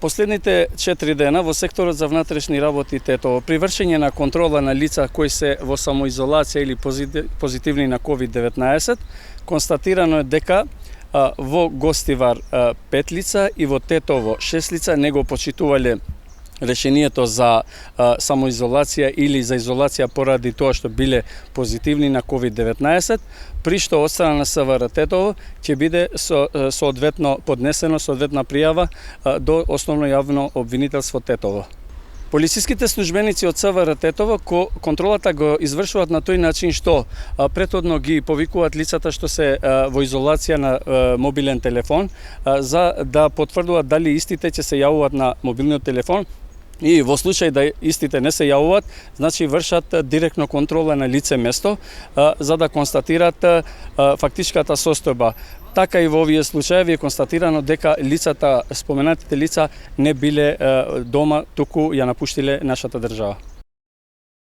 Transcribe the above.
Последните 4 дена во секторот за внатрешни работи Тетово, при вршење на контрола на лица кои се во самоизолација или позитивни на COVID-19, констатирано е дека во Гостивар 5 лица и во Тетово 6 лица не го почитувале решението за самоизолација или за изолација поради тоа што биле позитивни на COVID-19, при што од страна на СВР Тетово ќе биде соодветно поднесено соодветна пријава до Основно јавно обвинителство Тетово. Полициските службеници од СВР Тетово контролата го извршуваат на тој начин што претhodно ги повикуваат лицата што се во изолација на мобилен телефон за да потврдуваат дали истите ќе се јавуваат на мобилниот телефон. И во случај да истите не се јавуваат, значи вршат директно контрола на лице место за да констатираат фактичката состојба. Така и во овие случаи е констатирано дека лицата, споменатите лица не биле дома, туку ја напуштиле нашата држава.